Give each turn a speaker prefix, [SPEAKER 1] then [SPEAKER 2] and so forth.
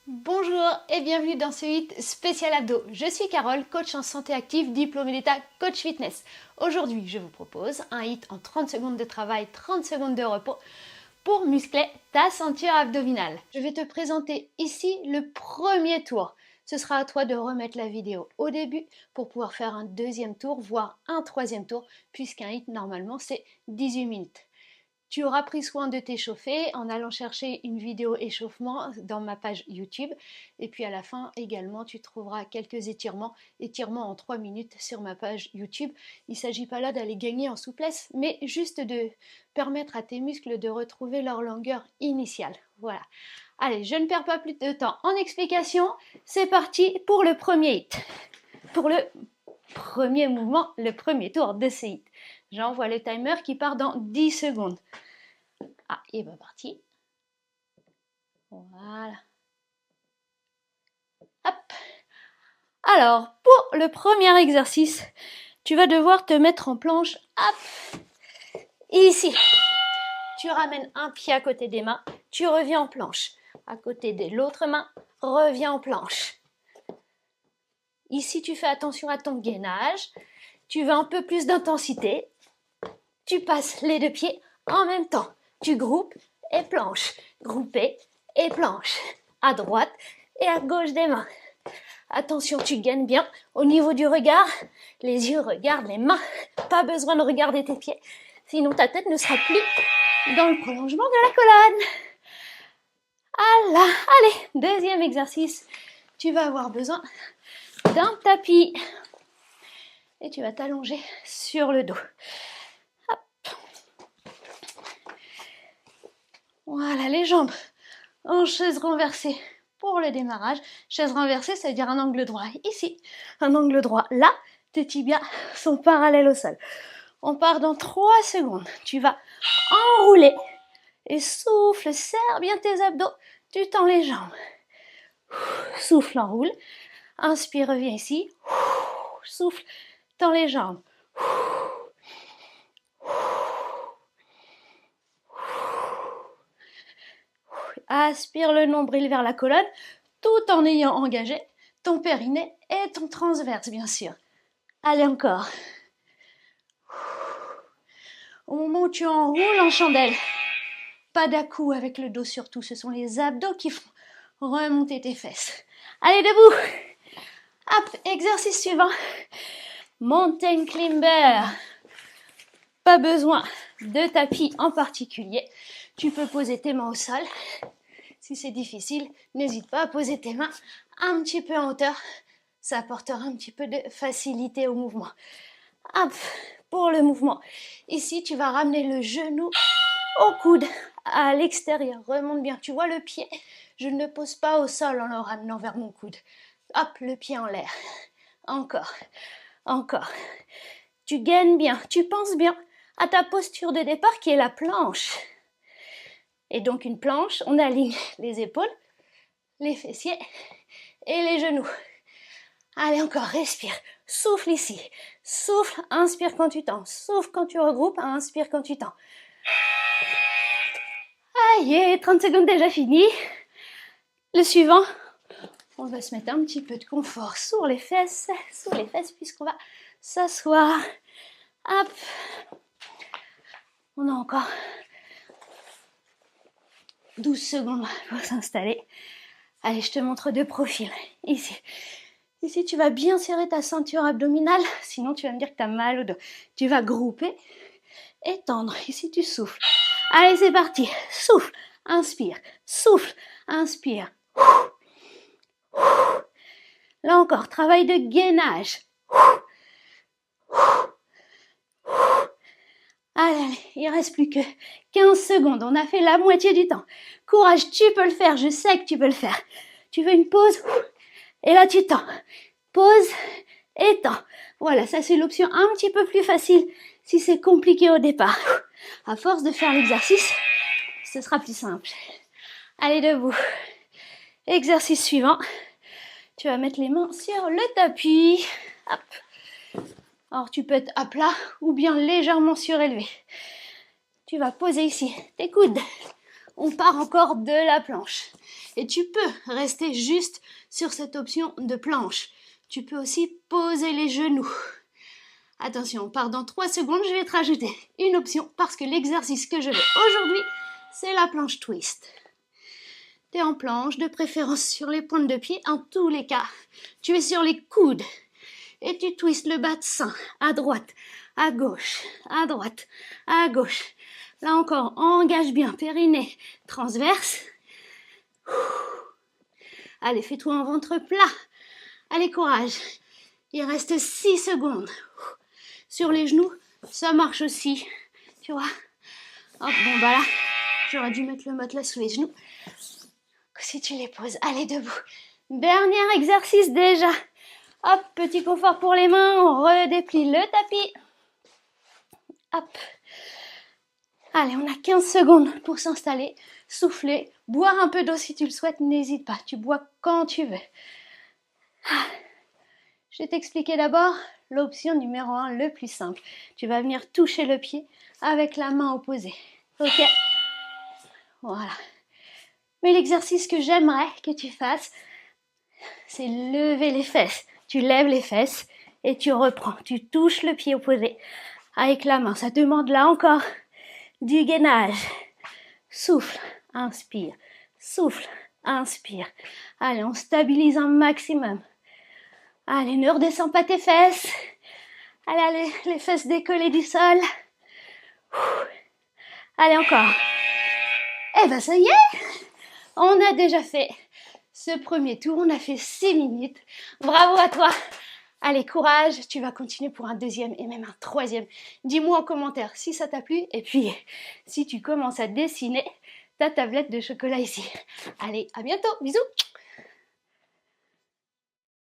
[SPEAKER 1] Bonjour et bienvenue dans ce hit spécial abdos. Je suis Carole, coach en santé active, diplômée d'État, coach fitness. Aujourd'hui, je vous propose un hit en 30 secondes de travail, 30 secondes de repos pour muscler ta ceinture abdominale. Je vais te présenter ici le premier tour. Ce sera à toi de remettre la vidéo au début pour pouvoir faire un deuxième tour, voire un troisième tour, puisqu'un hit normalement c'est 18 minutes. Tu auras pris soin de t'échauffer en allant chercher une vidéo échauffement dans ma page YouTube. Et puis à la fin également, tu trouveras quelques étirements en 3 minutes sur ma page YouTube. Il ne s'agit pas là d'aller gagner en souplesse, mais juste de permettre à tes muscles de retrouver leur longueur initiale. Voilà. Allez, je ne perds pas plus de temps en explication. C'est parti pour le premier hit. Pour le premier mouvement, le premier tour de ce hit. J'envoie le timer qui part dans 10 secondes. Ah, il est pas parti. Voilà. Hop. Alors, pour le premier exercice, tu vas devoir te mettre en planche. Hop. Ici. Tu ramènes un pied à côté des mains. Tu reviens en planche. À côté de l'autre main, reviens en planche. Ici, tu fais attention à ton gainage. Tu veux un peu plus d'intensité. Tu passes les deux pieds en même temps. Tu groupes et planches. Grouper et planche. À droite et à gauche des mains. Attention, tu gaines bien au niveau du regard. Les yeux regardent les mains. Pas besoin de regarder tes pieds. Sinon, ta tête ne sera plus dans le prolongement de la colonne. Voilà. Allez, deuxième exercice. Tu vas avoir besoin d'un tapis. Et tu vas t'allonger sur le dos. Hop. Voilà, les jambes en chaise renversée pour le démarrage. Chaise renversée, ça veut dire un angle droit ici, un angle droit là. Tes tibias sont parallèles au sol. On part dans 3 secondes. Tu vas enrouler et souffle, serre bien tes abdos. Tu tends les jambes. Souffle, enroule. Inspire, reviens ici. Souffle, tends les jambes. Aspire le nombril vers la colonne, tout en ayant engagé ton périnée et ton transverse, bien sûr. Allez, encore. Au moment où tu enroules en chandelle, pas d'à-coups avec le dos surtout, ce sont les abdos qui font remonter tes fesses. Allez, debout. Hop, exercice suivant. Mountain climber. Pas besoin de tapis en particulier. Tu peux poser tes mains au sol. Si c'est difficile, n'hésite pas à poser tes mains un petit peu en hauteur. Ça apportera un petit peu de facilité au mouvement. Hop, pour le mouvement. Ici, tu vas ramener le genou au coude, à l'extérieur. Remonte bien. Tu vois le pied? Je ne le pose pas au sol en le ramenant vers mon coude. Hop, le pied en l'air. Encore, encore. Tu gaines bien, tu penses bien à ta posture de départ qui est la planche. Et donc une planche, on aligne les épaules, les fessiers et les genoux. Allez, encore, respire. Souffle ici. Souffle, inspire quand tu tends. Souffle quand tu regroupes, inspire quand tu tends. Aïe, 30 secondes déjà fini. Le suivant, on va se mettre un petit peu de confort sur les fesses puisqu'on va s'asseoir. Hop. On a encore 12 secondes pour s'installer. Allez, je te montre de profil. Ici. Ici, tu vas bien serrer ta ceinture abdominale, sinon tu vas me dire que tu as mal au dos. Tu vas grouper et tendre. Ici, tu souffles. Allez, c'est parti. Souffle, inspire, souffle, inspire. Là encore, travail de gainage. Allez, il ne reste plus que 15 secondes. On a fait la moitié du temps. Courage, tu peux le faire. Je sais que tu peux le faire. Tu veux une pause? Et là, tu tends. Pause et tends. Voilà, ça c'est l'option un petit peu plus facile si c'est compliqué au départ. À force de faire l'exercice, ce sera plus simple. Allez, debout. Exercice suivant. Tu vas mettre les mains sur le tapis. Hop. Alors, tu peux être à plat ou bien légèrement surélevé. Tu vas poser ici tes coudes on part encore de la planche. Et tu peux rester juste sur cette option de planche. Tu peux aussi poser les genoux. Attention, on part dans 3 secondes, je vais te rajouter une option parce que l'exercice que je veux aujourd'hui, c'est la planche twist. Tu es en planche, de préférence sur les pointes de pied. En tous les cas, tu es sur les coudes et tu twistes le bas de sein à droite, à gauche, à droite, à gauche. Là encore, engage bien, périnée transverse. Allez, fais-toi un ventre plat. Allez, courage. Il reste 6 secondes. Sur les genoux, ça marche aussi. Tu vois? Hop, bon, bah là, j'aurais dû mettre le matelas sous les genoux. Si tu les poses, allez, debout. Dernier exercice déjà. Hop, petit confort pour les mains. On redéplie le tapis. Hop. Allez, on a 15 secondes pour s'installer, souffler, boire un peu d'eau si tu le souhaites, n'hésite pas, tu bois quand tu veux. Je vais t'expliquer d'abord l'option numéro 1, le plus simple. Tu vas venir toucher le pied avec la main opposée. Ok? Voilà. Mais l'exercice que j'aimerais que tu fasses, c'est lever les fesses. Tu lèves les fesses et tu reprends. Tu touches le pied opposé avec la main. Ça demande là encore du gainage. Souffle, inspire. Souffle, inspire. Allez, on stabilise un maximum. Allez, ne redescends pas tes fesses. Allez, les fesses décollées du sol. Allez, encore. Eh ben, ça y est, on a déjà fait ce premier tour. On a fait 6 minutes. Bravo à toi. Allez, courage. Tu vas continuer pour un deuxième et même un troisième. Dis-moi en commentaire si ça t'a plu. Et puis, si tu commences à dessiner ta tablette de chocolat ici. Allez, à bientôt. Bisous.